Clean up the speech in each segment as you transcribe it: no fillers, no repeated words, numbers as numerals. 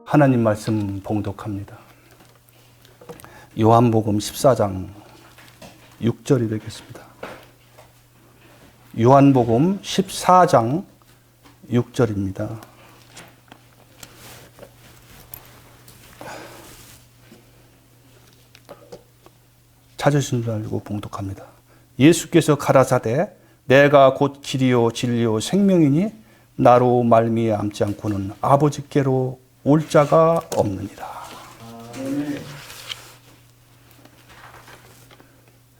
하나님 말씀 봉독합니다. 요한복음 14장 6절이 되겠습니다. 요한복음 14장 6절입니다. 찾으신 줄 알고 봉독합니다. 예수께서 가라사대 내가 곧 길이요 진리요 생명이니 나로 말미암지 않고는 아버지께로 올 자가 없느니라.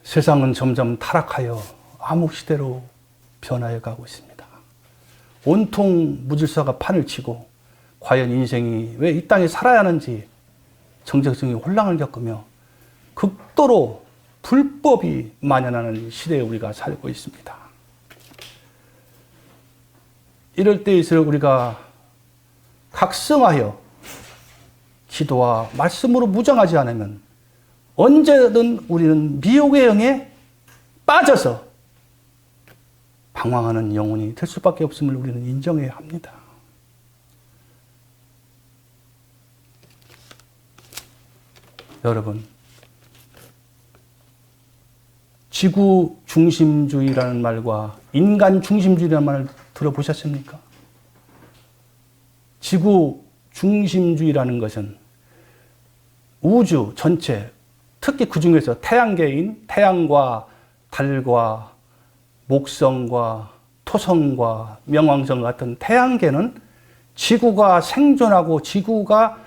세상은 점점 타락하여 암흑시대로 변화해 가고 있습니다. 온통 무질서가 판을 치고 과연 인생이 왜 이 땅에 살아야 하는지 정체성이 혼란을 겪으며 극도로 불법이 만연하는 시대에 우리가 살고 있습니다. 이럴 때일수록 우리가 각성하여 기도와 말씀으로 무장하지 않으면 언제든 우리는 미혹의 영에 빠져서 방황하는 영혼이 될 수밖에 없음을 우리는 인정해야 합니다. 여러분, 지구 중심주의라는 말과 인간 중심주의라는 말을 들어보셨습니까? 지구 중심주의라는 것은 우주 전체, 특히 그 중에서 태양계인 태양과 달과 목성과 토성과 명왕성 같은 태양계는 지구가 생존하고 지구가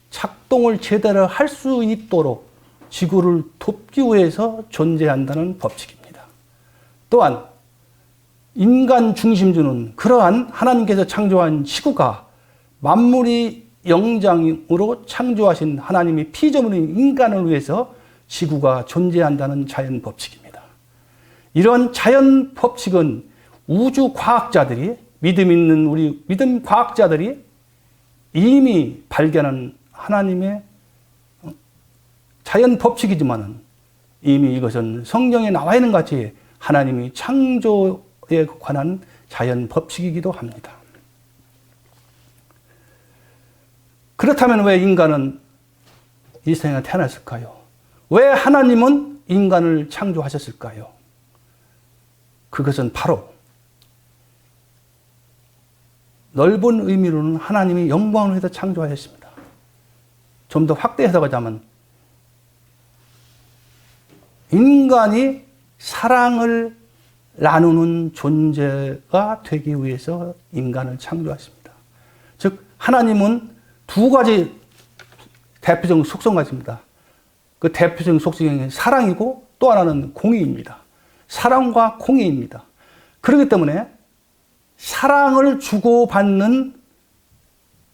작동을 제대로 할 수 있도록 지구를 돕기 위해서 존재한다는 법칙입니다. 또한 인간 중심주는 그러한 하나님께서 창조한 지구가 만물이 영장으로 창조하신 하나님의 피조물인 인간을 위해서 지구가 존재한다는 자연 법칙입니다. 이런 자연 법칙은 우주 과학자들이 믿음 있는 우리 믿음 과학자들이 이미 발견한 하나님의 자연 법칙이지만은 이미 이것은 성경에 나와 있는 같이 하나님이 창조에 관한 자연 법칙이기도 합니다. 그렇다면 왜 인간은 이 세상에 태어났을까요? 왜 하나님은 인간을 창조하셨을까요? 그것은 바로 넓은 의미로는 하나님이 영광을 위해서 창조하셨습니다. 좀 더 확대 해석하자면 인간이 사랑을 나누는 존재가 되기 위해서 인간을 창조하십니다. 즉 하나님은 두 가지 대표적인 속성을 가집니다. 그 대표적인 속성이 사랑이고 또 하나는 공의입니다. 사랑과 공의입니다. 그렇기 때문에 사랑을 주고받는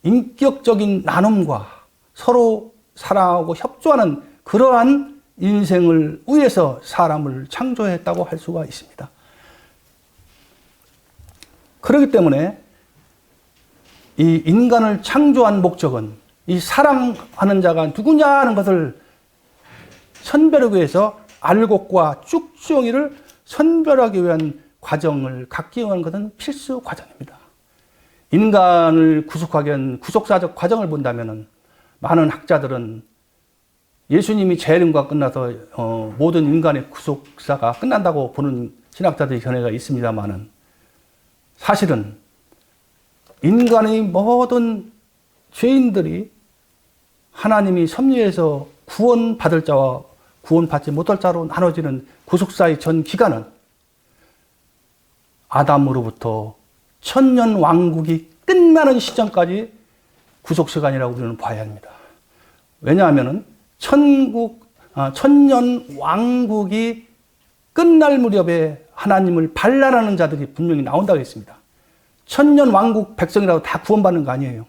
인격적인 나눔과 서로 사랑하고 협조하는 그러한 인생을 위해서 사람을 창조했다고 할 수가 있습니다. 그렇기 때문에 이 인간을 창조한 목적은 이 사랑하는 자가 누구냐 하는 것을 선별하기 위해서 알곡과 쭉정이를 선별하기 위한 과정을 갖기 위한 것은 필수 과정입니다. 인간을 구속하기 위한 구속사적 과정을 본다면 많은 학자들은 예수님이 재림과 끝나서 모든 인간의 구속사가 끝난다고 보는 신학자들의 견해가 있습니다만은 사실은 인간의 모든 죄인들이 하나님이 섭리해서 구원받을 자와 구원받지 못할 자로 나눠지는 구속사의 전 기간은 아담으로부터 천년 왕국이 끝나는 시점까지 구속시간이라고 우리는 봐야 합니다. 왜냐하면 천년 왕국이 끝날 무렵에 하나님을 반란하는 자들이 분명히 나온다고 했습니다. 천년 왕국 백성이라도 다 구원받는 거 아니에요.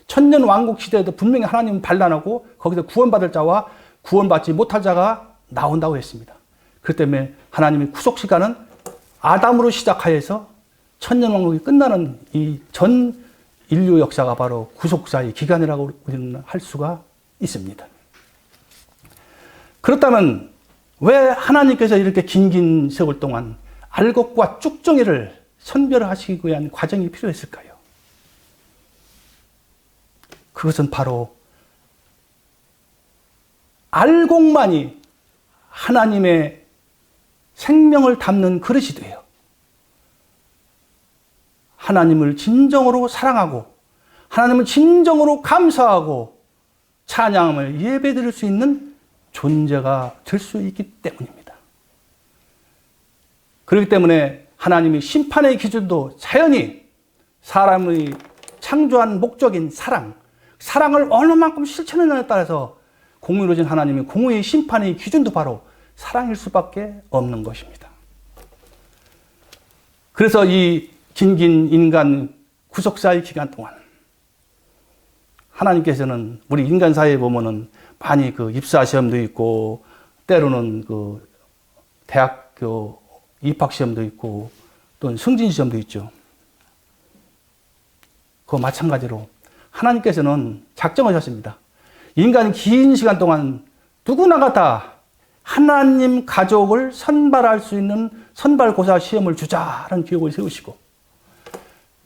천년 왕국 시대에도 분명히 하나님을 반란하고 거기서 구원받을 자와 구원받지 못할 자가 나온다고 했습니다. 그렇기 때문에 하나님의 구속시간은 아담으로 시작하여서 천년 왕국이 끝나는 이 전 인류 역사가 바로 구속사의 기간이라고 우리는 할 수가 있습니다. 그렇다면 왜 하나님께서 이렇게 긴 세월 동안 알곡과 쭉정이를 선별하시기 위한 과정이 필요했을까요? 그것은 바로 알곡만이 하나님의 생명을 담는 그릇이 돼요. 하나님을 진정으로 사랑하고 하나님을 진정으로 감사하고 찬양함을 예배드릴 수 있는 존재가 될 수 있기 때문입니다. 그렇기 때문에 하나님이 심판의 기준도 자연히 사람의 창조한 목적인 사랑을 어느 만큼 실천하느냐에 따라서 공의로우신 하나님의 공의의 심판의 기준도 바로 사랑일 수밖에 없는 것입니다. 그래서 이 긴긴 인간 구속사의 기간 동안 하나님께서는 우리 인간 사회에 보면은 많이 그 입사 시험도 있고 때로는 그 대학교 입학 시험도 있고 또는 승진 시험도 있죠. 그거 마찬가지로 하나님께서는 작정하셨습니다. 인간 긴 시간 동안 누구나가 다 하나님 가족을 선발할 수 있는 선발고사 시험을 주자라는 계획을 세우시고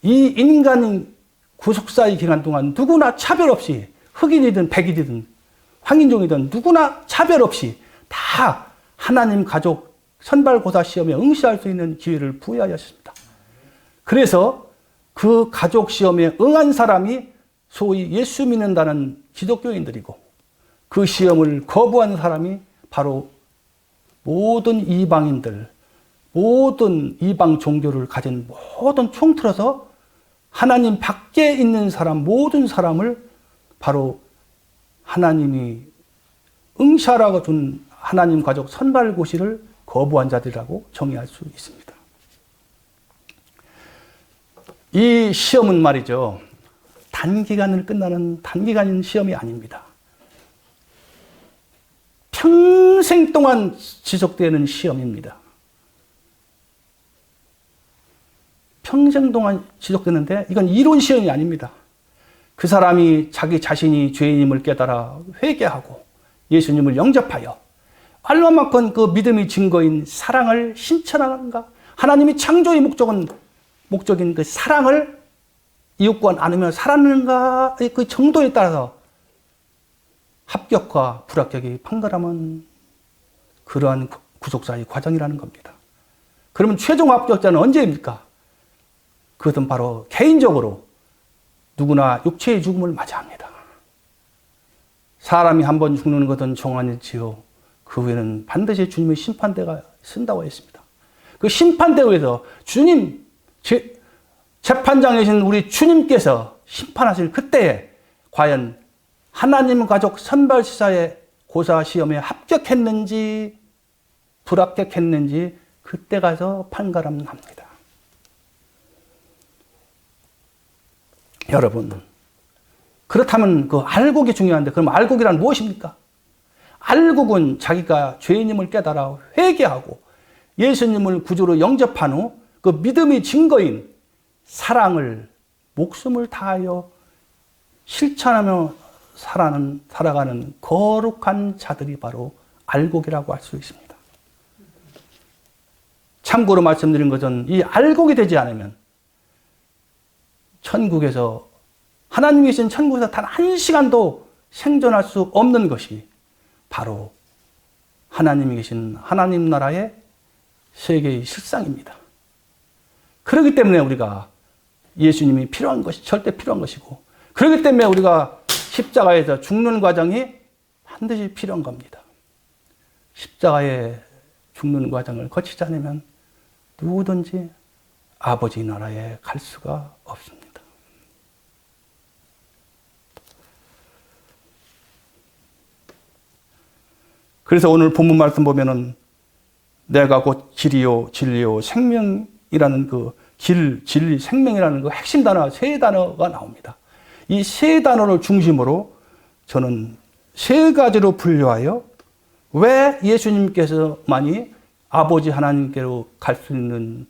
이 인간 구속사의 기간 동안 누구나 차별 없이 흑인이든 백인이든 황인종이든 누구나 차별 없이 다 하나님 가족 선발고사 시험에 응시할 수 있는 기회를 부여하셨습니다. 그래서 그 가족 시험에 응한 사람이 소위 예수 믿는다는 기독교인들이고 그 시험을 거부한 사람이 바로 모든 이방인들, 모든 이방 종교를 가진 모든 총틀어서 하나님 밖에 있는 사람, 모든 사람을 바로 하나님이 응시하라고 준 하나님 가족 선발고시를 거부한 자들이라고 정의할 수 있습니다. 이 시험은 말이죠. 단기간을 끝나는 단기간인 시험이 아닙니다. 평생 동안 지속되는 시험입니다. 평생 동안 지속되는데 이건 이론 시험이 아닙니다. 그 사람이 자기 자신이 죄인임을 깨달아 회개하고 예수님을 영접하여 얼마만큼 그 믿음의 증거인 사랑을 실천하는가? 하나님이 창조의 목적인 그 사랑을 이웃과 나누며 살았는가의 그 정도에 따라서 합격과 불합격이 판가름한 그러한 구속사의 과정이라는 겁니다. 그러면 최종 합격자는 언제입니까? 그것은 바로 개인적으로 누구나 육체의 죽음을 맞이합니다. 사람이 한 번 죽는 것은 정한일지요. 그 후에는 반드시 주님의 심판대가 쓴다고 했습니다. 그 심판대에서 주님, 재판장이신 우리 주님께서 심판하실 그때에 과연 하나님 가족 선발시사의 고사 시험에 합격했는지 불합격했는지 그때 가서 판가름합니다. 여러분, 그렇다면 그 알곡이 중요한데 그럼 알곡이란 무엇입니까? 알곡은 자기가 죄인임을 깨달아 회개하고 예수님을 구주로 영접한 후 그 믿음의 증거인 사랑을 목숨을 다하여 실천하며 살아가는 거룩한 자들이 바로 알곡이라고 할 수 있습니다. 참고로 말씀드린 것은 이 알곡이 되지 않으면 천국에서 하나님이 계신 천국에서 단 한 시간도 생존할 수 없는 것이 바로 하나님이 계신 하나님 나라의 세계의 실상입니다. 그렇기 때문에 우리가 예수님이 필요한 것이 절대 필요한 것이고 그렇기 때문에 우리가 십자가에서 죽는 과정이 반드시 필요한 겁니다. 십자가에 죽는 과정을 거치지 않으면 누구든지 아버지 나라에 갈 수가 없습니다. 그래서 오늘 본문 말씀 보면은 내가 곧 길이요 진리요 생명이라는 그 길, 진리, 생명이라는 그 핵심 단어 세 단어가 나옵니다. 이 세 단어를 중심으로 저는 세 가지로 분류하여 왜 예수님께서만이 아버지 하나님께로 갈 수 있는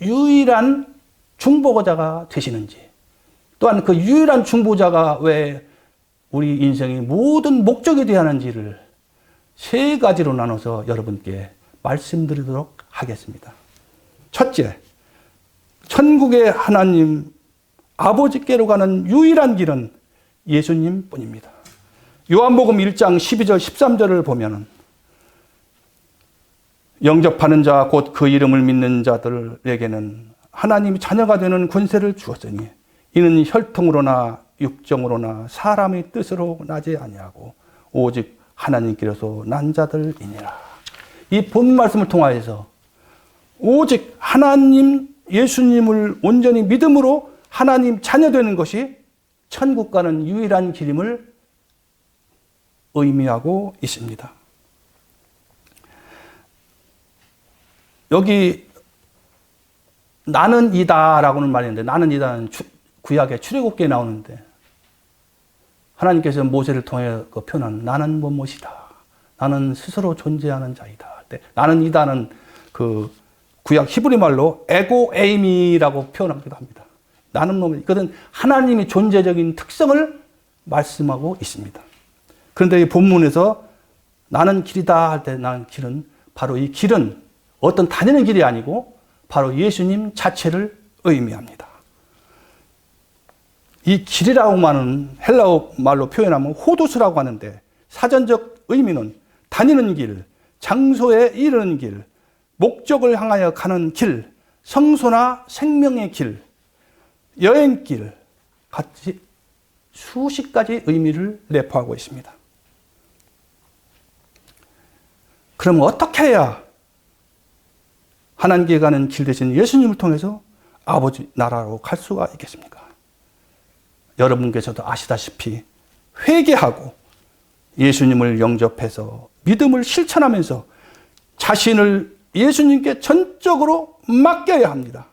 유일한 중보자가 되시는지 또한 그 유일한 중보자가 왜 우리 인생의 모든 목적이 되어야 하는지를 세 가지로 나눠서 여러분께 말씀드리도록 하겠습니다. 첫째, 천국의 하나님 아버지께로 가는 유일한 길은 예수님 뿐입니다. 요한복음 1장 12절 13절을 보면은 영접하는 자 곧 그 이름을 믿는 자들에게는 하나님이 자녀가 되는 권세를 주었으니 이는 혈통으로나 육정으로나 사람의 뜻으로 나지 아니하고 오직 하나님께로서 난 자들이니라. 이 본 말씀을 통하여서 오직 하나님 예수님을 온전히 믿음으로 하나님 자녀 되는 것이 천국 가는 유일한 길임을 의미하고 있습니다. 여기 나는 이다라고는 말했는데 나는 이다는 구약의 출애굽기에 나오는데 하나님께서 모세를 통해 그 표현한 나는 뭐뭐이다. 나는 스스로 존재하는 자이다. 나는 이다는 그 구약 히브리 말로 에고 에이미라고 표현하기도 합니다. 나는 뭐 이것은 하나님의 존재적인 특성을 말씀하고 있습니다. 그런데 이 본문에서 나는 길이다 할 때 나는 길은 바로 이 길은 어떤 다니는 길이 아니고 바로 예수님 자체를 의미합니다. 이 길이라고만은 헬라어 말로 표현하면 호두스라고 하는데 사전적 의미는 다니는 길, 장소에 이르는 길, 목적을 향하여 가는 길, 성소나 생명의 길, 여행길 같이 수십 가지 의미를 내포하고 있습니다. 그럼 어떻게 해야 하나님께 가는 길 대신 예수님을 통해서 아버지 나라로 갈 수가 있겠습니까? 여러분께서도 아시다시피 회개하고 예수님을 영접해서 믿음을 실천하면서 자신을 예수님께 전적으로 맡겨야 합니다.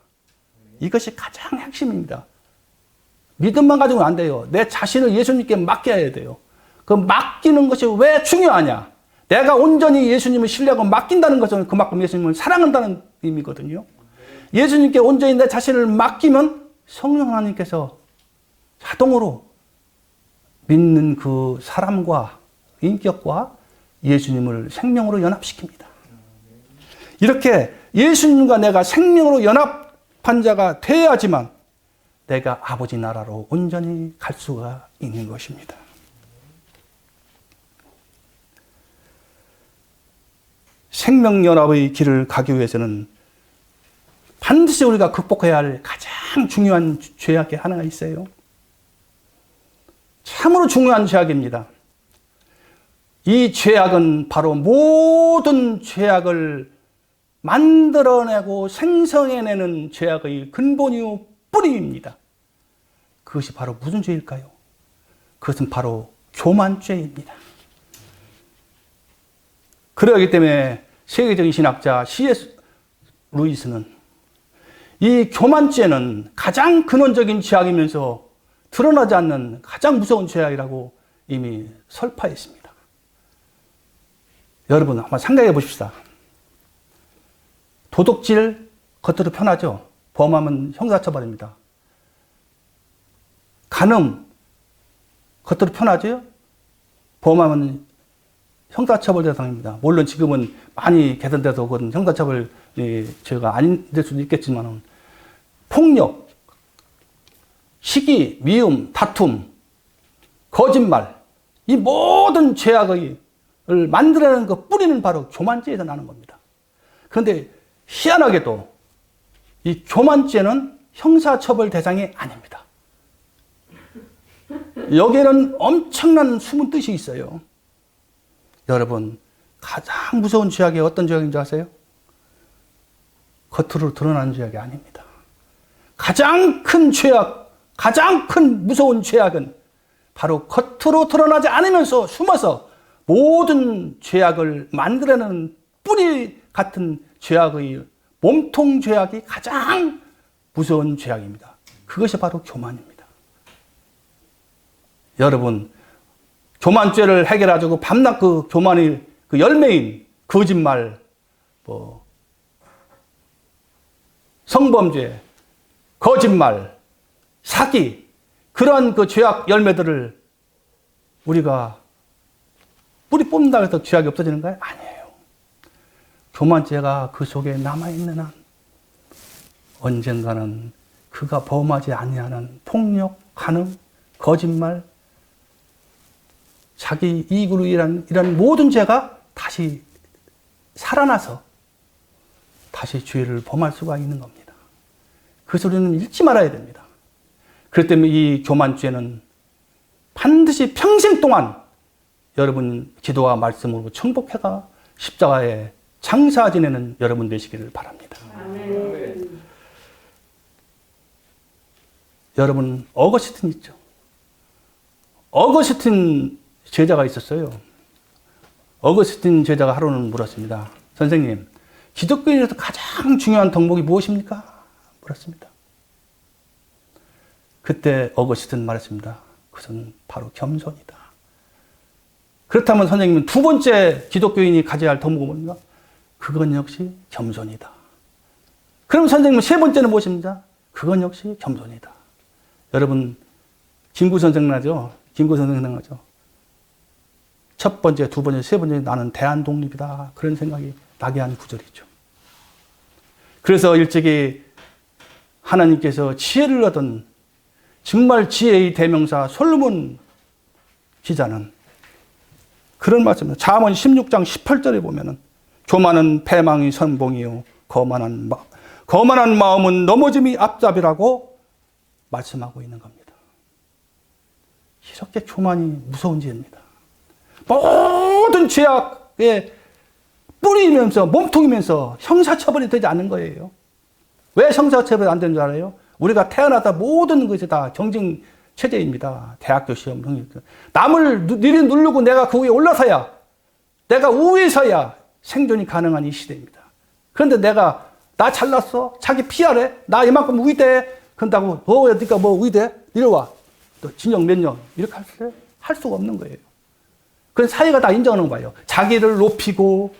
이것이 가장 핵심입니다. 믿음만 가지고는 안 돼요. 내 자신을 예수님께 맡겨야 돼요. 그 맡기는 것이 왜 중요하냐? 내가 온전히 예수님을 신뢰하고 맡긴다는 것은 그만큼 예수님을 사랑한다는 의미거든요. 예수님께 온전히 내 자신을 맡기면 성령 하나님께서 자동으로 믿는 그 사람과 인격과 예수님을 생명으로 연합시킵니다. 이렇게 예수님과 내가 생명으로 연합한 자가 돼야지만 내가 아버지 나라로 온전히 갈 수가 있는 것입니다. 생명연합의 길을 가기 위해서는 반드시 우리가 극복해야 할 가장 중요한 죄악이 하나가 있어요. 참으로 중요한 죄악입니다. 이 죄악은 바로 모든 죄악을 만들어내고 생성해내는 죄악의 근본이요 뿌리입니다. 그것이 바로 무슨 죄일까요? 그것은 바로 교만죄입니다. 그러기 때문에 세계적인 신학자 C.S. 루이스는 이 교만죄는 가장 근원적인 죄악이면서 드러나지 않는 가장 무서운 죄악이라고 이미 설파했습니다. 여러분 한번 생각해 보십시다. 도둑질 겉으로 편하죠. 범하면 형사처벌입니다. 간음 겉으로 편하죠. 범하면 형사처벌 대상입니다. 물론 지금은 많이 개선돼서 그건 형사처벌 죄가 아닌 될 수도 있겠지만 폭력, 시기, 미움, 다툼, 거짓말 이 모든 죄악을 만들어내는 그 뿌리는 바로 교만죄에서 나는 겁니다. 그런데 희한하게도 이 교만죄는 형사처벌 대상이 아닙니다. 여기에는 엄청난 숨은 뜻이 있어요. 여러분 가장 무서운 죄악이 어떤 죄악인지 아세요? 겉으로 드러나는 죄악이 아닙니다. 가장 큰 죄악, 가장 큰 무서운 죄악은 바로 겉으로 드러나지 않으면서 숨어서 모든 죄악을 만들어내는 뿌리 같은 죄악의 몸통 죄악이 가장 무서운 죄악입니다. 그것이 바로 교만입니다. 여러분 교만죄를 해결하자고 밤낮 그 교만의 그 열매인 거짓말, 성범죄, 거짓말, 사기 그러한 그 죄악 열매들을 우리가 뿌리 뽑는다고 해서 죄악이 없어지는 거예요? 아니에요. 교만죄가 그 속에 남아있는 한 언젠가는 그가 범하지 아니하는 폭력, 간음, 거짓말, 자기 이익으로 이런 모든 죄가 다시 살아나서 다시 죄를 범할 수가 있는 겁니다. 그 소리는 잊지 말아야 됩니다. 그렇기 때문에 이 교만죄는 반드시 평생 동안 여러분 기도와 말씀으로 정복해가 십자가에 장사 지내는 여러분 되시기를 바랍니다. 아멘. 여러분 어거스틴 있죠? 어거스틴 제자가 있었어요. 어거스틴 제자가 하루는 물었습니다. 선생님, 기독교인에서 가장 중요한 덕목이 무엇입니까? 물었습니다. 그때 어거스틴 말했습니다. 그것은 바로 겸손이다. 그렇다면 선생님은 두 번째 기독교인이 가져야 할 덕목은 뭡니까? 그건 역시 겸손이다. 그럼 선생님은 세 번째는 무엇입니까? 그건 역시 겸손이다. 여러분, 김구 선생나죠? 김구 선생 생각나죠? 첫 번째, 두 번째, 세 번째 나는 대한독립이다. 그런 생각이 나게 한 구절이죠. 그래서 일찍이 하나님께서 지혜를 얻은 정말 지혜의 대명사 솔로몬 기자는 그런 말씀입니다. 잠언 16장 18절에 보면은 교만은 패망이 선봉이요 거만한 마음은 넘어짐이 앞잡이라고 말씀하고 있는 겁니다. 이렇게 교만이 무서운 죄입니다. 모든 죄악에 뿌리면서 몸통이면서 형사처벌이 되지 않는 거예요. 왜 형사처벌이 안 되는 줄 알아요? 우리가 태어나다 모든 것이 다 경쟁 체제입니다. 대학교 시험, 남을 누르고 내가 그 위에 올라서야, 내가 우위에 서야 생존이 가능한 이 시대입니다. 그런데 나 잘났어? 자기 피하래? 나 이만큼 위대? 그런다고, 네가 뭐 위대? 이리와. 너 진영 몇 년? 이렇게 할 수가 없는 거예요. 그래서 사회가 다 인정하는 거예요. 자기를 높이고,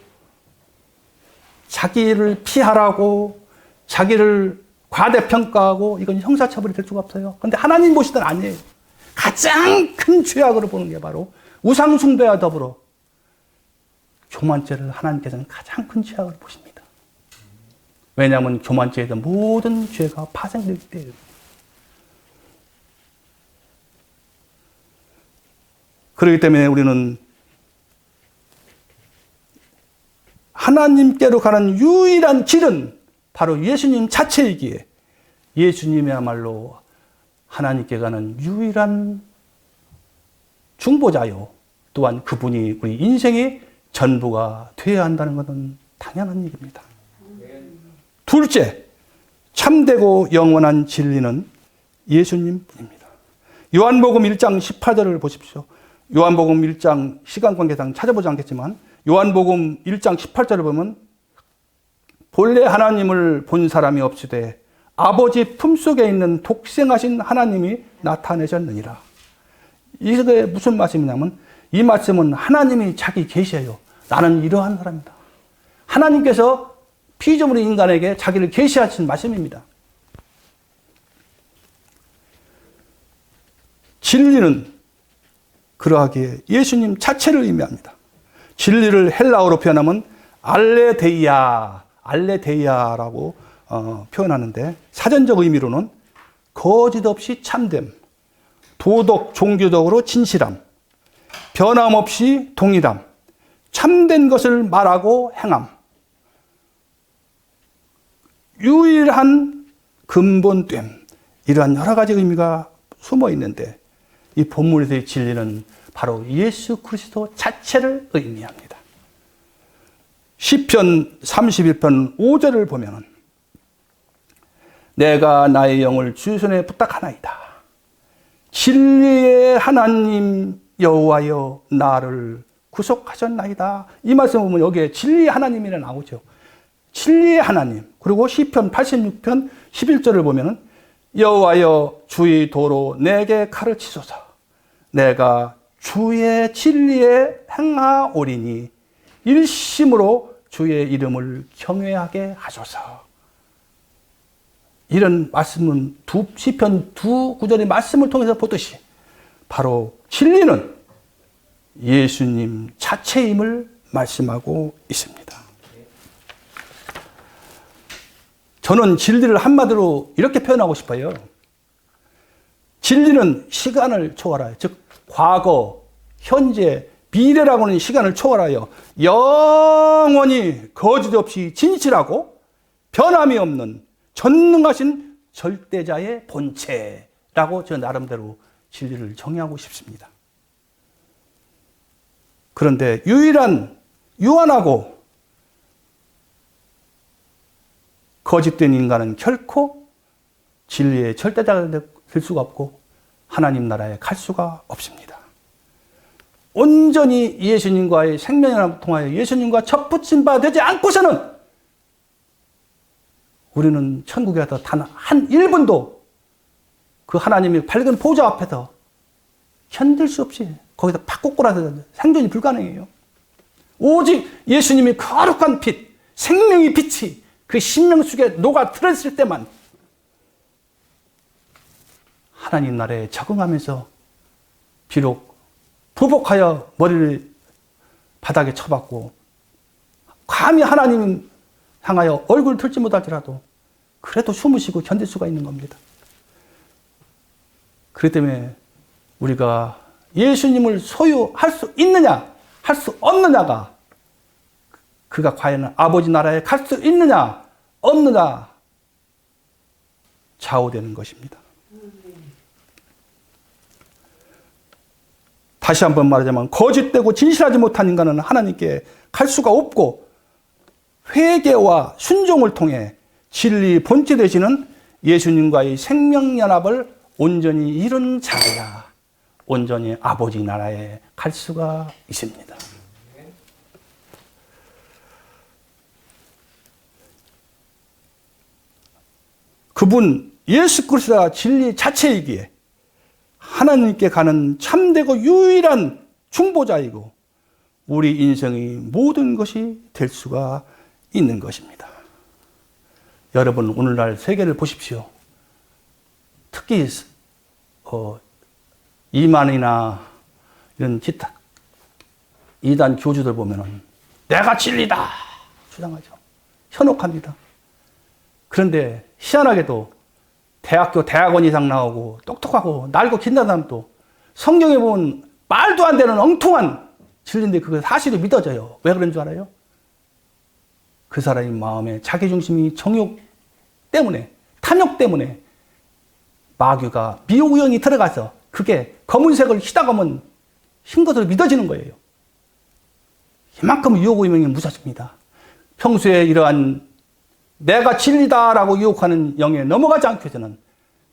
자기를 피하라고, 자기를 과대평가하고, 이건 형사처벌이 될 수가 없어요. 그런데 하나님 보시던 아니에요. 가장 큰 죄악으로 보는 게 바로 우상숭배와 더불어 교만죄를 하나님께서는 가장 큰 죄악으로 보십니다. 왜냐하면 교만죄에서 모든 죄가 파생되기 때문에. 그렇기 때문에 우리는 하나님께로 가는 유일한 길은 바로 예수님 자체이기에 예수님이야말로 하나님께 가는 유일한 중보자요. 또한 그분이 우리 인생의 전부가 되어야 한다는 것은 당연한 얘기입니다. 둘째, 참되고 영원한 진리는 예수님뿐입니다. 요한복음 1장 18절을 보십시오. 요한복음 1장 시간 관계상 찾아보지 않겠지만 요한복음 1장 18절을 보면 본래 하나님을 본 사람이 없으되 아버지 품속에 있는 독생하신 하나님이 나타내셨느니라. 이게 무슨 말씀이냐면 이 말씀은 하나님이 자기 계시해요. 나는 이러한 사람이다. 하나님께서 피조물의 인간에게 자기를 계시하신 말씀입니다. 진리는 그러하기에 예수님 자체를 의미합니다. 진리를 헬라어로 표현하면 알레데이아라고 표현하는데 사전적 의미로는 거짓 없이 참됨, 도덕, 종교적으로 진실함, 변함없이 동일함, 참된 것을 말하고 행함, 유일한 근본됨, 이러한 여러 가지 의미가 숨어 있는데 이 본문에서의 진리는 바로 예수 그리스도 자체를 의미합니다. 시편 31편 5절을 보면 내가 나의 영을 주 손에 부탁하나이다. 진리의 하나님 여호와여 나를 구속하셨나이다. 이 말씀 보면 여기에 진리의 하나님이라 나오죠. 진리의 하나님. 그리고 시편 86편 11절을 보면 여호와여 주의 도로 내게 가르치소서. 내가 주의 진리에 행하오리니 일심으로 주의 이름을 경외하게 하소서. 이런 말씀은 시편 두 구절의 말씀을 통해서 보듯이 바로 진리는 예수님 자체임을 말씀하고 있습니다. 저는 진리를 한마디로 이렇게 표현하고 싶어요. 진리는 시간을 초월해요. 즉 과거, 현재, 미래라고 하는 시간을 초월하여 영원히 거짓 없이 진실하고 변함이 없는 전능하신 절대자의 본체라고 저 나름대로 진리를 정의하고 싶습니다. 그런데 유한하고 거짓된 인간은 결코 진리의 절대자가 될 수가 없고 하나님 나라에 갈 수가 없습니다. 온전히 예수님과의 생명연합을 통하여 예수님과 접붙임 바 되지 않고서는 우리는 천국에 가서 단 한 1분도 그 하나님의 밝은 보좌 앞에서 견딜 수 없이 거기서 팍 꽂고라서 생존이 불가능해요. 오직 예수님이 거룩한 빛, 생명의 빛이 그 심령 속에 녹아 들었을 때만 하나님 나라에 적응하면서 비록 부복하여 머리를 바닥에 쳐박고 감히 하나님 향하여 얼굴을 들지 못할지라도 그래도 숨을 쉬고 견딜 수가 있는 겁니다. 그렇기 때문에 우리가 예수님을 소유할 수 있느냐 할 수 없느냐가 그가 과연 아버지 나라에 갈 수 있느냐 없느냐 좌우되는 것입니다. 다시 한번 말하자면 거짓되고 진실하지 못한 인간은 하나님께 갈 수가 없고 회개와 순종을 통해 진리 본체 되시는 예수님과의 생명연합을 온전히 이룬 자야 온전히 아버지 나라에 갈 수가 있습니다. 그분 예수 그리스도가 진리 자체이기에 하나님께 가는 참되고 유일한 중보자이고 우리 인생의 모든 것이 될 수가 있는 것입니다. 여러분 오늘날 세계를 보십시오. 특히 이만이나 이런 기타 이단 교주들 보면은 내가 진리다 주장하죠. 현혹합니다. 그런데 희한하게도 대학원 이상 나오고 똑똑하고 날고 긴다는 사람도 성경에 보면 말도 안 되는 엉뚱한 진리인데 그게 사실이 믿어져요. 왜 그런 줄 알아요? 그 사람의 마음에 자기중심이 정욕 때문에 탐욕 때문에 마귀가 미우영이 들어가서 그게 검은색을 희다가면 흰 것으로 믿어지는 거예요. 이만큼 유혹의명이 무섭습니다. 평소에 이러한 내가 진리다라고 유혹하는 영에 넘어가지 않기 위해서는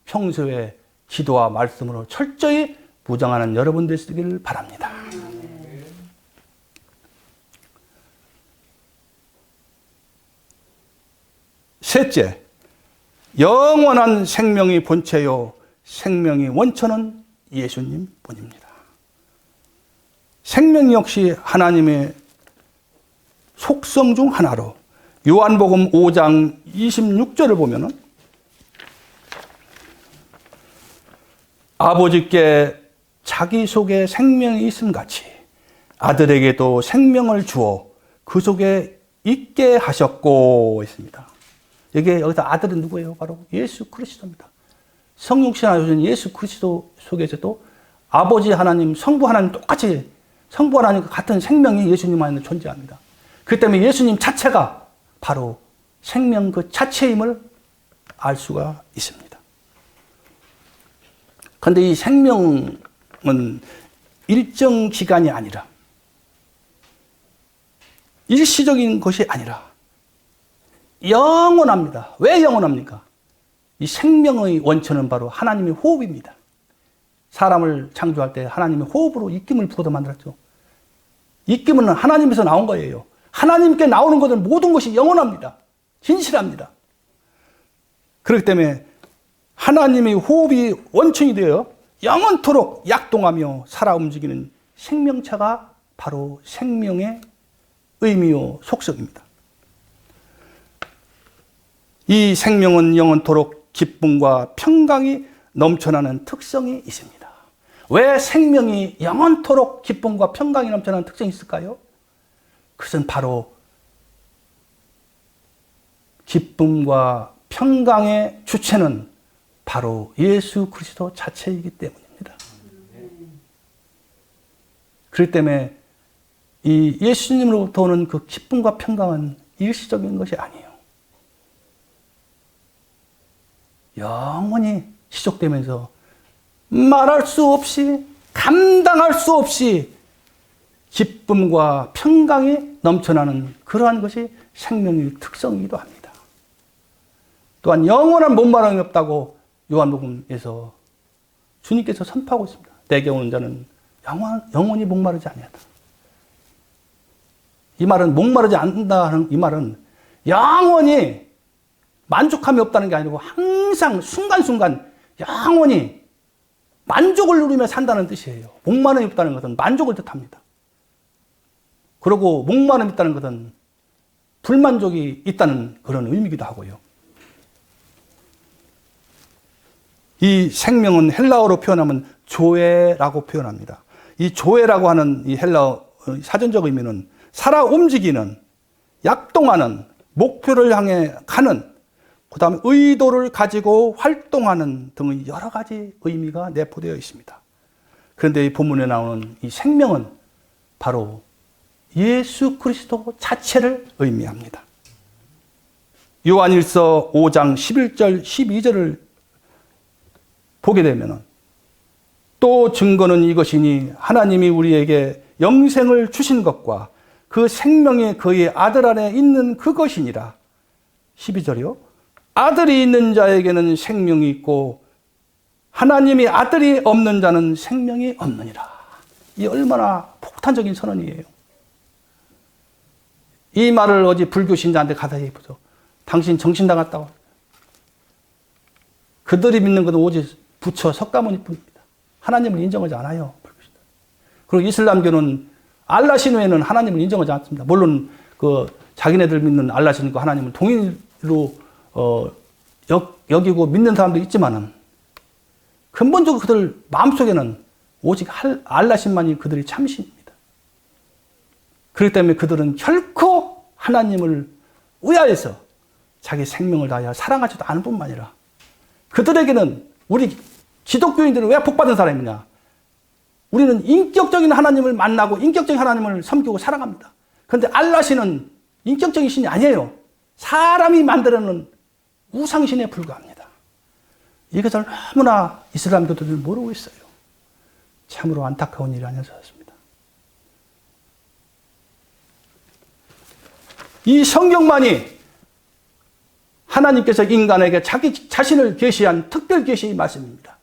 평소에 기도와 말씀으로 철저히 무장하는 여러분 되시길 바랍니다. 셋째, 영원한 생명의 본체요 생명의 원천은 예수님 뿐입니다. 생명 역시 하나님의 속성 중 하나로 요한복음 5장 26절을 보면은 아버지께 자기 속에 생명이 있음 같이 아들에게도 생명을 주어 그 속에 있게 하셨고 있습니다. 여기서 아들은 누구예요? 바로 예수 그리스도입니다. 성육신하신 예수 그리스도 속에서도 아버지 하나님, 성부 하나님 똑같이 성부 하나님과 같은 생명이 예수님 안에 존재합니다. 그렇기 때문에 예수님 자체가 바로 생명 그 자체임을 알 수가 있습니다. 그런데 이 생명은 일정 기간이 아니라 일시적인 것이 아니라 영원합니다. 왜 영원합니까? 이 생명의 원천은 바로 하나님의 호흡입니다. 사람을 창조할 때 하나님의 호흡으로 입김을 부어서 만들었죠. 입김은 하나님에서 나온 거예요. 하나님께 나오는 것은 모든 것이 영원합니다. 진실합니다. 그렇기 때문에 하나님의 호흡이 원천이 되어 영원토록 약동하며 살아 움직이는 생명체가 바로 생명의 의미요 속성입니다. 이 생명은 영원토록 기쁨과 평강이 넘쳐나는 특성이 있습니다. 왜 생명이 영원토록 기쁨과 평강이 넘쳐나는 특성이 있을까요? 그것은 바로 기쁨과 평강의 주체는 바로 예수 그리스도 자체이기 때문입니다. 그렇기 때문에 이 예수님으로부터 오는 그 기쁨과 평강은 일시적인 것이 아니에요. 영원히 지속되면서 말할 수 없이, 감당할 수 없이 기쁨과 평강이 넘쳐나는 그러한 것이 생명의 특성이기도 합니다. 또한 영원한 목마름이 없다고 요한복음에서 주님께서 선포하고 있습니다. 내게 오는 자는 영원히 목마르지 아니하다. 이 말은 목마르지 않는다는 이 말은 영원히 만족함이 없다는 게 아니고 항상 순간순간 영원히 만족을 누리며 산다는 뜻이에요. 목마름이 없다는 것은 만족을 뜻합니다. 그리고 목마름이 있다는 것은 불만족이 있다는 그런 의미이기도 하고요. 이 생명은 헬라어로 표현하면 조에라고 표현합니다. 이 조에라고 하는 이 헬라어 사전적 의미는 살아 움직이는, 약동하는, 목표를 향해 가는, 그 다음에 의도를 가지고 활동하는 등의 여러 가지 의미가 내포되어 있습니다. 그런데 이 본문에 나오는 이 생명은 바로 예수 그리스도 자체를 의미합니다. 요한일서 5장 11절 12절을 보게 되면 또 증거는 이것이니 하나님이 우리에게 영생을 주신 것과 그 생명이 그의 아들 안에 있는 그것이니라. 12절이요. 아들이 있는 자에게는 생명이 있고 하나님이 아들이 없는 자는 생명이 없느니라. 이 얼마나 폭탄적인 선언이에요. 이 말을 어제 불교 신자한테 가다 얘기해보죠. 당신 정신 나갔다고. 그들이 믿는 것은 오직 부처 석가모니 뿐입니다. 하나님을 인정하지 않아요. 그리고 이슬람교는 알라신 외에는 하나님을 인정하지 않습니다. 물론 그 자기네들 믿는 알라신과 하나님을 동일로 여기고 믿는 사람도 있지만은 근본적으로 그들 마음속에는 오직 알라신만이 그들이 참신입니다. 그렇기 때문에 그들은 결코 하나님을 의하여서 자기 생명을 다하여 사랑하지도 않을 뿐만 아니라 그들에게는 우리 기독교인들은 왜 복받은 사람이냐? 우리는 인격적인 하나님을 만나고 인격적인 하나님을 섬기고 사랑합니다. 그런데 알라신은 인격적인 신이 아니에요. 사람이 만들어놓은 우상신에 불과합니다. 이것을 너무나 이슬람 교도들은 모르고 있어요. 참으로 안타까운 일이 아니었습니다. 이 성경만이 하나님께서 인간에게 자기 자신을 계시한 특별 계시의 말씀입니다.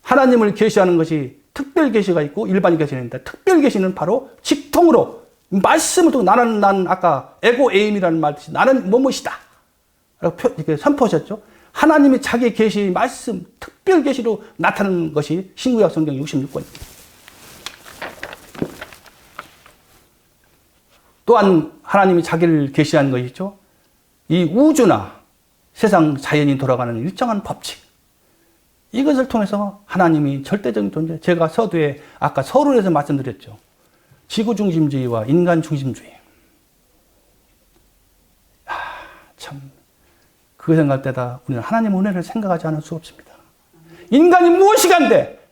하나님을 계시하는 것이 특별 계시가 있고 일반 계시가 있는데 특별 계시는 바로 직통으로 말씀을 통해 나는 아까 에고 에임이라는 말듯이 나는 뭐뭐이다 라고 이렇게 선포하셨죠. 하나님이 자기 계시의 말씀 특별 계시로 나타나는 것이 신구약 성경 66권입니다. 또한 하나님이 자기를 계시한 것이죠. 이 우주나 세상 자연이 돌아가는 일정한 법칙, 이것을 통해서 하나님이 절대적인 존재, 제가 서두에 아까 서론에서 말씀드렸죠. 지구 중심주의와 인간 중심주의. 참, 그 생각할 때다 우리는 하나님의 은혜를 생각하지 않을 수 없습니다. 인간이 무엇이 간데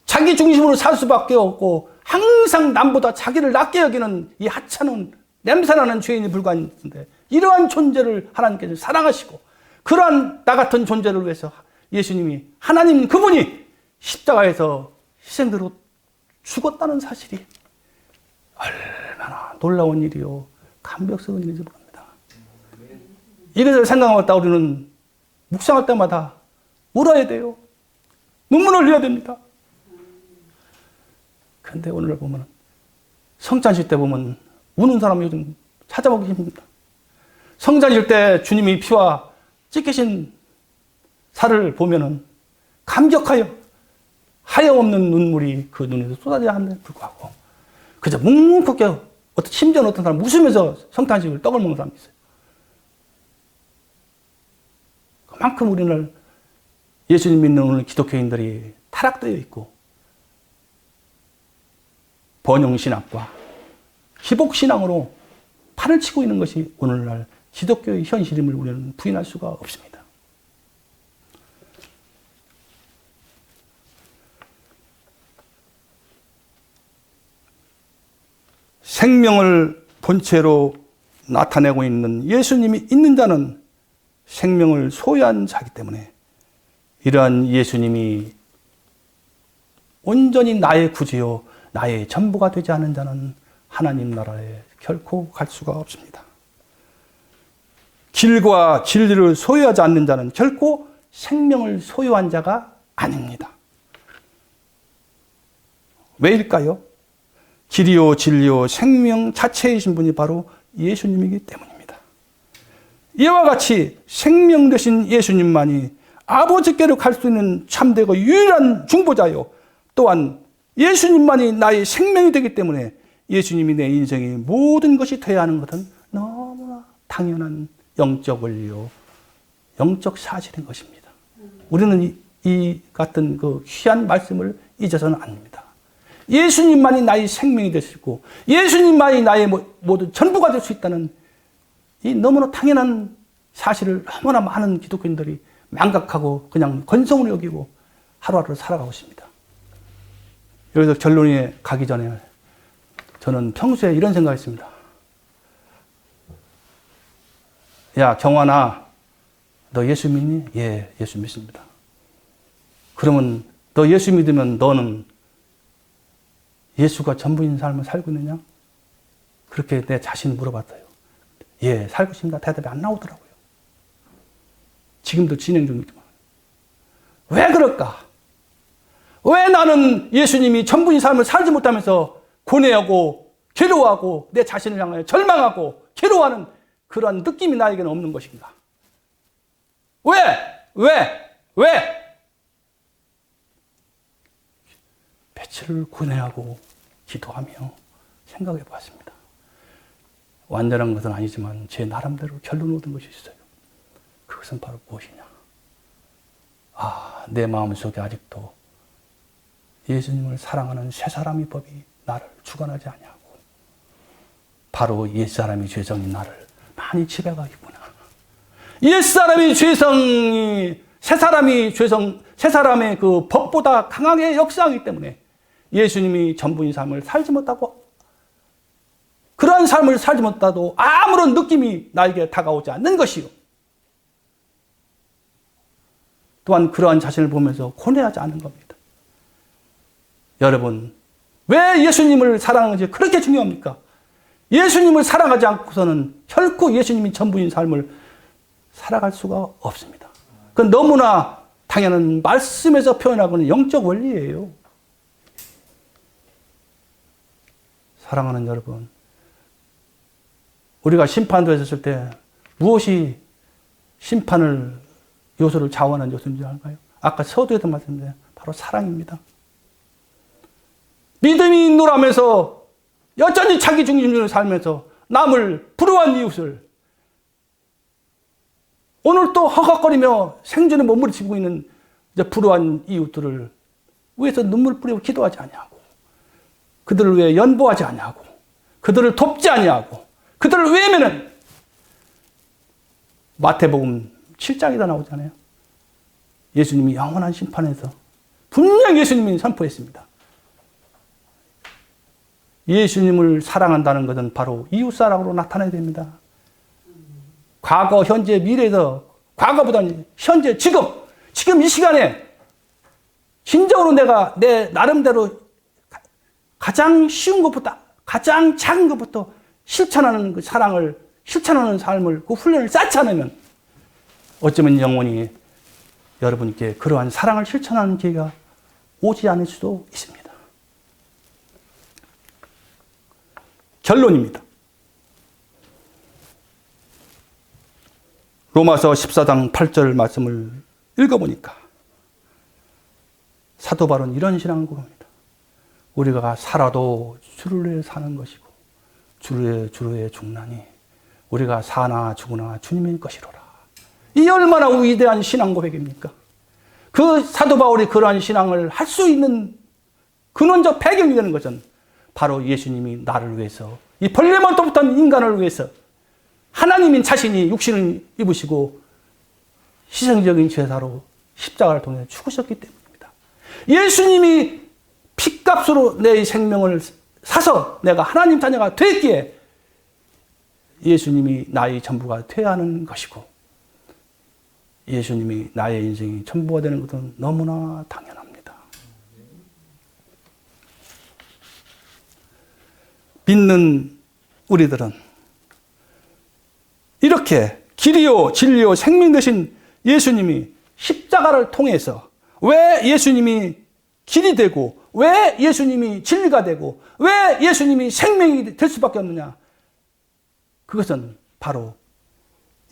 자기 중심으로 살 수밖에 없고 항상 남보다 자기를 낮게 여기는 이 하찮은 냄새나는 죄인이 불과한데 이러한 존재를 하나님께서 사랑하시고 그러한 나 같은 존재를 위해서 예수님이 하나님 그분이 십자가에서 희생대로 죽었다는 사실이 얼마나 놀라운 일이요 감격스러운 일인지 모릅니다. 이것을 생각할 때 우리는 묵상할 때마다 울어야 돼요. 눈물을 흘려야 됩니다. 그런데 오늘 보면 성찬식 때 보면 우는 사람이 요즘 찾아보기 힘듭니다. 성찬식 때 주님이 피와 찢기신 살을 보면은 감격하여 하염없는 눈물이 그 눈에서 쏟아져야 하는데 불구하고 그저 묵묵하게 심지어는 어떤 사람 웃으면서 성탄식을 떡을 먹는 사람이 있어요. 그만큼 우리는 예수님 믿는 오늘 기독교인들이 타락되어 있고 번영신학과 희복신앙으로 판을 치고 있는 것이 오늘날 기독교의 현실임을 우리는 부인할 수가 없습니다. 생명을 본체로 나타내고 있는 예수님이 있는 자는 생명을 소유한 자이기 때문에 이러한 예수님이 온전히 나의 구주요 나의 전부가 되지 않은 자는 하나님 나라에 결코 갈 수가 없습니다. 길과 진리를 소유하지 않는 자는 결코 생명을 소유한 자가 아닙니다. 왜일까요? 길이요 진리요 생명 자체이신 분이 바로 예수님이기 때문입니다. 이와 같이 생명 되신 예수님만이 아버지께로 갈 수 있는 참되고 유일한 중보자요, 또한 예수님만이 나의 생명이 되기 때문에 예수님이 내 인생의 모든 것이 되어야 하는 것은 너무나 당연한 영적 원리요, 영적 사실인 것입니다. 우리는 이 같은 그 귀한 말씀을 잊어서는 안 됩니다. 예수님만이 나의 생명이 될 수 있고 예수님만이 나의 모든 전부가 될 수 있다는 이 너무나 당연한 사실을 너무나 많은 기독교인들이 망각하고 그냥 건성으로 여기고 하루하루를 살아가고 있습니다. 여기서 결론에 가기 전에 저는 평소에 이런 생각했습니다. 야, 경환아, 너 예수 믿니? 예, 예수 믿습니다. 그러면 너 예수 믿으면 너는 예수가 전부인 삶을 살고 있느냐? 그렇게 내 자신을 물어봤어요. 예, 살고 있습니다. 대답이 안 나오더라고요. 지금도 진행 중이지만. 왜 그럴까? 왜 나는 예수님이 전부인 삶을 살지 못하면서 고뇌하고 괴로워하고 내 자신을 향하여 절망하고 괴로워하는 그런 느낌이 나에게는 없는 것인가? 왜? 며칠을 고뇌하고 기도하며 생각해 보았습니다. 완전한 것은 아니지만 제 나름대로 결론 얻은 것이 있어요. 그것은 바로 무엇이냐? 내 마음속에 아직도 예수님을 사랑하는 새 사람의 법이 나를 주관하지 아니하고 바로 옛사람의 죄성이 나를 많이 지배하고 있구나. 옛사람의 죄성이 새 사람의 그 법보다 강하게 역사하기 때문에 예수님이 전부인 삶을 살지 못하고 그러한 삶을 살지 못하도 아무런 느낌이 나에게 다가오지 않는 것이요. 또한 그러한 자신을 보면서 고뇌하지 않는 겁니다. 여러분, 왜 예수님을 사랑하는지 그렇게 중요합니까? 예수님을 사랑하지 않고서는 결코 예수님이 전부인 삶을 살아갈 수가 없습니다. 그건 너무나 당연한 말씀에서 표현하고는 영적 원리예요. 사랑하는 여러분, 우리가 심판도에 있었을 때 무엇이 심판을 요소를 좌우하는 요소인지 알까요? 아까 서두에도 말씀드린 바로 사랑입니다. 믿음이 있노라면서 여전히 자기 중심적으로 살면서 남을 불우한 이웃을 오늘 또 허걱거리며 생존에 몸부림치고 있는 불우한 이웃들을 위해서 눈물 뿌리고 기도하지 아니하고 그들을 위해 연보하지 아니하고 그들을 돕지 아니하고 그들을 외면은 마태복음 7장에다 나오잖아요. 예수님이 영원한 심판에서 분명히 예수님이 선포했습니다. 예수님을 사랑한다는 것은 바로 이웃사랑으로 나타나야 됩니다. 과거, 현재, 미래에서 과거보다는 현재, 지금 이 시간에 진정으로 내가 내 나름대로 가장 쉬운 것부터 가장 작은 것부터 실천하는 그 사랑을 실천하는 삶을 그 훈련을 쌓지 않으면 어쩌면 영원히 여러분께 그러한 사랑을 실천하는 기회가 오지 않을 수도 있습니다. 결론입니다. 로마서 14장 8절 말씀을 읽어보니까 사도 바울은 이런 신앙을 고합니다. 우리가 살아도 주를 위해 사는 것이고 주를 위해 죽나니 우리가 사나 죽으나 주님의 것이로라. 이 얼마나 위대한 신앙 고백입니까? 그 사도 바울이 그러한 신앙을 할 수 있는 근원적 배경이 되는 것은 바로 예수님이 나를 위해서 이 벌레만토부터는 인간을 위해서 하나님인 자신이 육신을 입으시고 희생적인 제사로 십자가를 통해 죽으셨기 때문입니다. 예수님이 피값으로 내 생명을 사서 내가 하나님 자녀가 됐기에 예수님이 나의 전부가 되어야 하는 것이고, 예수님이 나의 인생이 전부가 되는 것은 너무나 당연합니다. 믿는 우리들은 이렇게 길이요 진리요 생명 되신 예수님이 십자가를 통해서 왜 예수님이 길이 되고, 왜 예수님이 진리가 되고, 왜 예수님이 생명이 될 수밖에 없느냐? 그것은 바로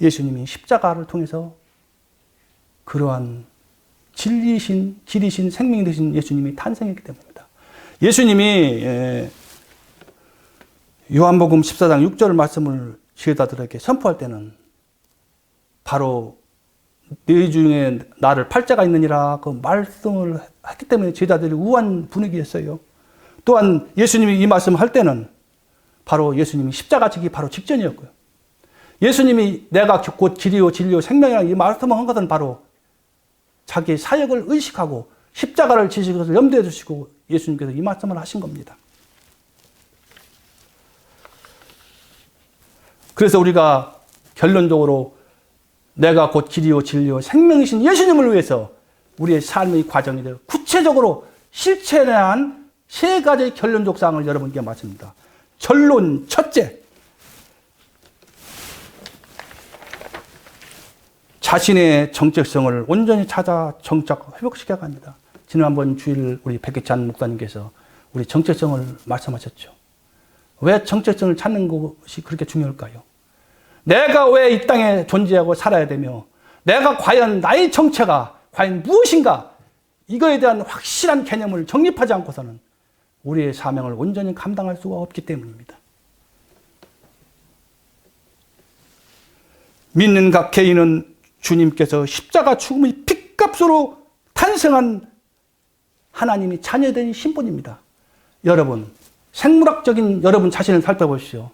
예수님이 십자가를 통해서 그러한 진리신, 길이신, 생명이 되신 예수님이 탄생했기 때문입니다. 예수님이 요한복음 14장 6절 말씀을 제자들에게 선포할 때는 바로 너희 중에 나를 팔자가 있느니라 그 말씀을 했기 때문에 제자들이 우한 분위기였어요. 또한 예수님이 이 말씀을 할 때는 바로 예수님이 십자가 지기 바로 직전이었고요. 예수님이 내가 곧 길이요 진리요 생명이라는 이 말씀을 한 것은 바로 자기의 사역을 의식하고 십자가를 지시는 것을 염두에 두시고 예수님께서 이 말씀을 하신 겁니다. 그래서 우리가 결론적으로 내가 곧 길이요 진리요 생명이신 예수님을 위해서 우리의 삶의 과정이 되어 구체적으로 실천해야 한 세 가지의 결론적 사항을 여러분께 말씀드립니다. 결론 첫째, 자신의 정체성을 온전히 찾아 정착 회복시켜야 합니다. 지난번 주일 우리 백기찬 목사님께서 우리 정체성을 말씀하셨죠. 왜 정체성을 찾는 것이 그렇게 중요할까요? 내가 왜 이 땅에 존재하고 살아야 되며, 내가 과연 나의 정체가 과연 무엇인가, 이거에 대한 확실한 개념을 정립하지 않고서는 우리의 사명을 온전히 감당할 수가 없기 때문입니다. 믿는 각 개인은 주님께서 십자가 죽음의 핏값으로 탄생한 하나님이 자녀된 신분입니다. 여러분, 생물학적인 여러분 자신을 살펴보십시오.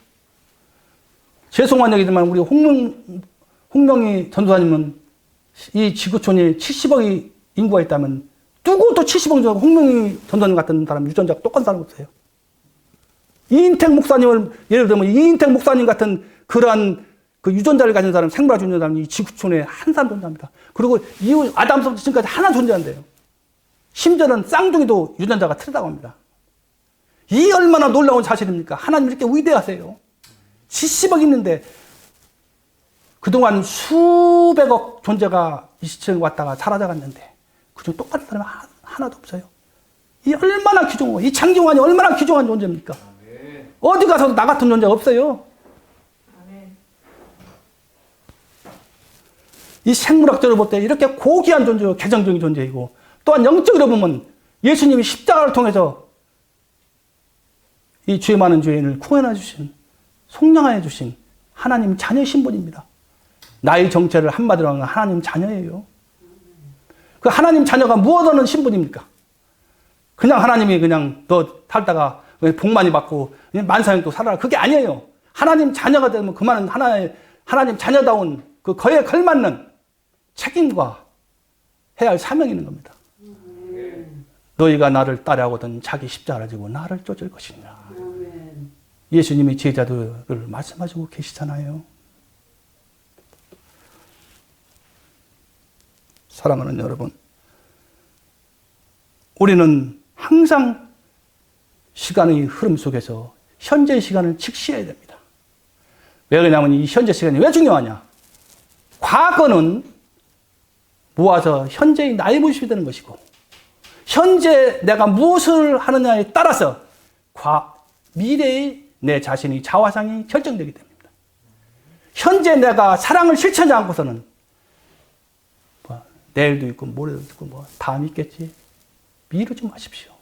죄송한 얘기지만 우리 홍명희 전도사님은 이 지구촌에 70억의 인구가 있다면 누구도 70억 전 홍명희 전도사님 같은 사람, 유전자가 똑같은 사람 없어요. 이인택 목사님을 예를 들면 이인택 목사님 같은 그러한 그 유전자를 가진 사람, 생물학 유전자는 이 지구촌에 한 사람 존재합니다. 그리고 이후 아담부터 지금까지 하나 존재한대요. 심지어는 쌍둥이도 유전자가 틀리다고 합니다. 이 얼마나 놀라운 사실입니까? 하나님 이렇게 위대하세요. 70억 있는데 그동안 수백억 존재가 이 시청에 왔다가 사라져갔는데 그중 똑같은 사람이 하나도 없어요. 이 얼마나 귀중하고, 이 창조관이 얼마나 귀중한 존재입니까? 어디 가서도 나 같은 존재가 없어요. 이 생물학적으로 볼 때 이렇게 고귀한 존재요, 개정적인 존재이고, 또한 영적으로 보면 예수님이 십자가를 통해서 이 죄 많은 죄인을 구원해 주신, 속량해 주신 하나님 자녀의 신분입니다. 나의 정체를 한마디로 하면 하나님 자녀예요. 그 하나님 자녀가 무엇 하는 신분입니까? 그냥 하나님이 그냥 너 살다가 복 많이 받고 만사형 또 살아라, 그게 아니에요. 하나님 자녀가 되면 그만은 하나님 자녀다운 그 거에 걸맞는 책임과 해야 할 사명이 있는 겁니다. 너희가 나를 따라오거든 자기 십자가를 지고 나를 쫓을 것이냐. 예수님이 제자들을 말씀하시고 계시잖아요. 사랑하는 여러분, 우리는 항상 시간의 흐름 속에서 현재의 시간을 직시해야 됩니다. 왜 그러냐면 이 현재 시간이 왜 중요하냐? 과거는 모아서 현재의 나의 모습이 되는 것이고, 현재 내가 무엇을 하느냐에 따라서 미래의 내 자신의 자화상이 결정되기 때문입니다. 현재 내가 사랑을 실천하지 않고서는 내일도 있고 모레도 있고 다음 있겠지, 미루지 마십시오.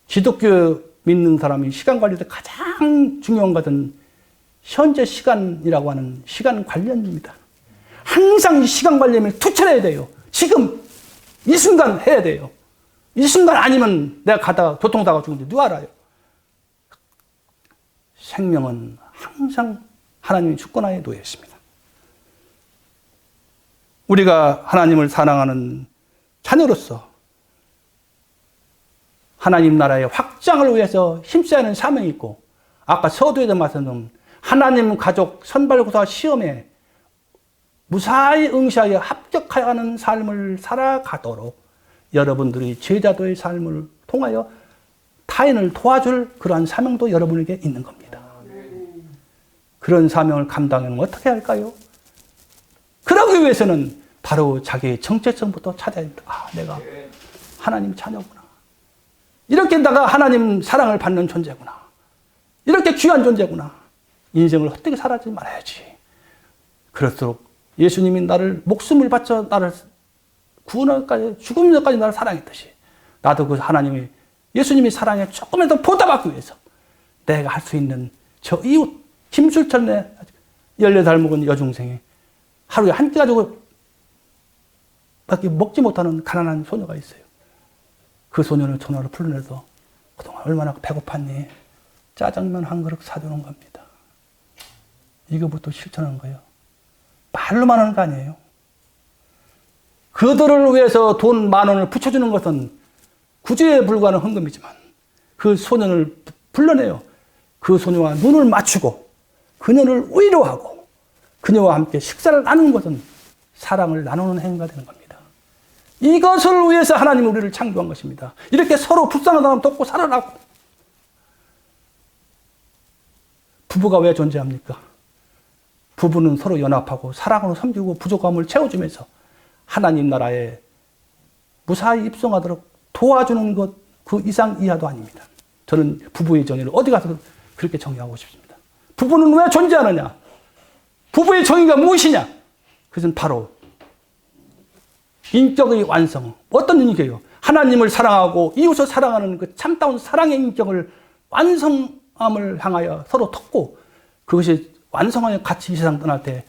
기독교 믿는 사람이 시간 관리할 때 가장 중요한 것은 현재 시간이라고 하는 시간 관련입니다. 항상 이 시간 관리를 투철해야 돼요. 지금 이 순간 해야 돼요. 이 순간 아니면 내가 가다가 교통사고 죽는데 누가 알아요? 생명은 항상 하나님의 주권하에 놓여 있습니다. 우리가 하나님을 사랑하는 자녀로서 하나님 나라의 확장을 위해서 힘써야 하는 사명이 있고, 아까 서두에도 말씀드린 하나님 가족 선발고사 시험에 무사히 응시하여 합격하는 삶을 살아가도록 여러분들이 제자도의 삶을 통하여 타인을 도와줄 그러한 사명도 여러분에게 있는 겁니다. 그런 사명을 감당하면 어떻게 할까요? 그러기 위해서는 바로 자기의 정체성부터 찾아야 합니다. 아, 내가 하나님 자녀구나. 이렇게 내가 하나님 사랑을 받는 존재구나. 이렇게 귀한 존재구나. 인생을 헛되게 살아지 말아야지. 그럴수록 예수님이 나를 목숨을 바쳐 나를 구원하기까지 죽음까지 나를 사랑했듯이 나도 그 하나님이 예수님이 사랑에 조금이라도 보답하기 위해서 내가 할 수 있는 저 이웃 김술천의 14살 먹은 여중생이 하루에 한 끼 가지고 밖에 먹지 못하는 가난한 소녀가 있어요. 그 소녀를 전화로 불러내서 그동안 얼마나 배고팠니? 짜장면 한 그릇 사주는 겁니다. 이거부터 실천하는 거예요. 말로만 하는 거 아니에요. 그들을 위해서 돈 10,000원을 붙여주는 것은 구제에 불과한 헌금이지만 그 소년을 불러내요. 그 소녀와 눈을 맞추고 그녀를 위로하고 그녀와 함께 식사를 나누는 것은 사랑을 나누는 행위가 되는 겁니다. 이것을 위해서 하나님이 우리를 창조한 것입니다. 이렇게 서로 불쌍한 사람 돕고 살아나고. 부부가 왜 존재합니까? 부부는 서로 연합하고 사랑으로 섬기고 부족함을 채워주면서 하나님 나라에 무사히 입성하도록 도와주는 것, 그 이상 이하도 아닙니다. 저는 부부의 정의를 어디 가서 그렇게 정의하고 싶습니다. 부부는 왜 존재하느냐? 부부의 정의가 무엇이냐? 그것은 바로 인격의 완성. 어떤 인격이에요? 하나님을 사랑하고 이웃을 사랑하는 그 참다운 사랑의 인격을 완성함을 향하여 서로 돕고, 그것이 완성하여 같이 이 세상 떠날 때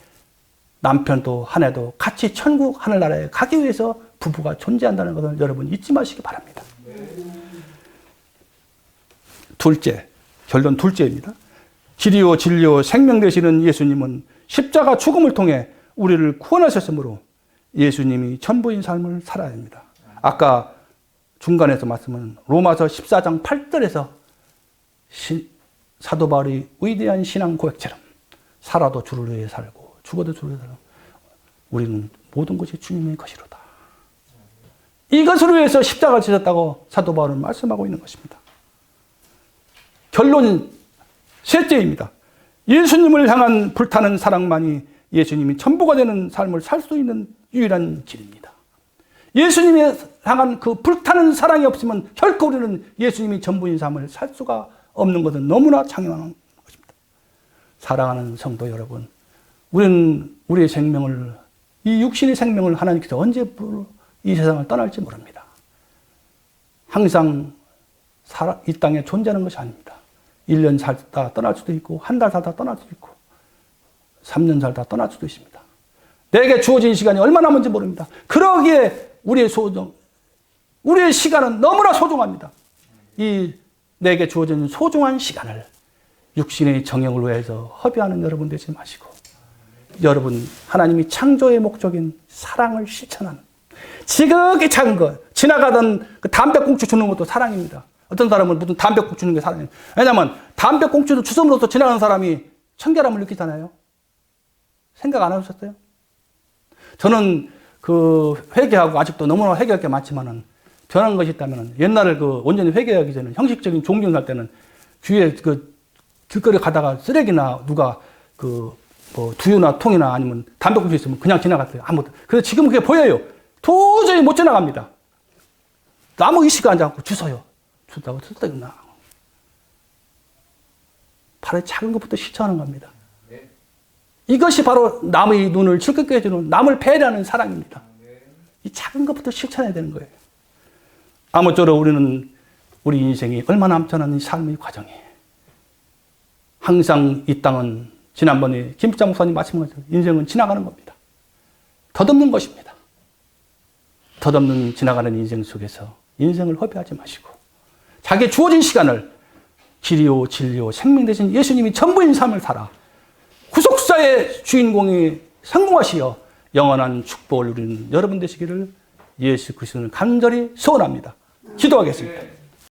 남편도 아내도 같이 천국 하늘나라에 가기 위해서 부부가 존재한다는 것을 여러분 잊지 마시기 바랍니다. 둘째, 결론 둘째입니다. 길이요 진리요 생명 되시는 예수님은 십자가 죽음을 통해 우리를 구원하셨으므로 예수님이 전부인 삶을 살아야 합니다. 아까 중간에서 말씀은 로마서 14장 8절에서 사도 바울이 위대한 신앙 고백처럼 살아도 주를 위해 살고 죽어도 주를 위해 살고 우리는 모든 것이 주님의 것이로다. 이것을 위해서 십자가를 지셨다고 사도 바울은 말씀하고 있는 것입니다. 결론 셋째입니다. 예수님을 향한 불타는 사랑만이 예수님이 전부가 되는 삶을 살 수 있는 유일한 길입니다. 예수님에 향한 그 불타는 사랑이 없으면 결코 우리는 예수님이 전부인 삶을 살 수가 없는 것은 너무나 당연한 것입니다. 사랑하는 성도 여러분, 우리는 우리의 생명을, 이 육신의 생명을 하나님께서 언제 이 세상을 떠날지 모릅니다. 항상 이 땅에 존재하는 것이 아닙니다. 1년 살다 떠날 수도 있고, 한 달 살다 떠날 수도 있고, 3년 살다 떠날 수도 있습니다. 내게 주어진 시간이 얼마나 남은지 모릅니다. 그러기에 우리의 시간은 너무나 소중합니다. 이 내게 주어진 소중한 시간을 육신의 정욕을 위해서 허비하는 여러분 되지 마시고, 여러분 하나님이 창조의 목적인 사랑을 실천하는 지극히 작은 것, 지나가던 그 담배꽁초 주는 것도 사랑입니다. 어떤 사람은 무슨 담배꽁초 주는 게 사랑이에요. 왜냐하면 담배꽁초도 주섬으로써 지나가는 사람이 청결함을 느끼잖아요. 생각 안 하셨어요? 저는 그 회개하고 아직도 너무나 회개할 게 많지만은 변한 것이 있다면, 옛날에 그 온전히 회개하기 전에 형식적인 종교할 때는 주위에 그 길거리 가다가 쓰레기나 누가 그 뭐 두유나 통이나 아니면 담배꽁초 있으면 그냥 지나갔어요. 아무도. 그래서 지금 그게 보여요. 도저히 못 지나갑니다. 아무 의식이 안 잡고 주워요. 주다고 쓰다구나. 바로 작은 것부터 실천하는 겁니다. 이것이 바로 남의 눈을 즐겁게 해주는, 남을 배려하는 사랑입니다. 이 작은 것부터 실천해야 되는 거예요. 아무쪼록 우리는 우리 인생이 얼마나 남잖은 이 삶의 과정이, 항상 이 땅은 지난번에 김장 목사님 말씀한 것처럼 인생은 지나가는 겁니다. 덧없는 것입니다. 덧없는 지나가는 인생 속에서 인생을 허비하지 마시고 자기 주어진 시간을 길이요 진리요 생명 되신 예수님이 전부인 삶을 살아 구속사의 주인공이 성공하시어 영원한 축복을 누리는 여러분 되시기를 예수 그리스도는 간절히 소원합니다. 기도하겠습니다.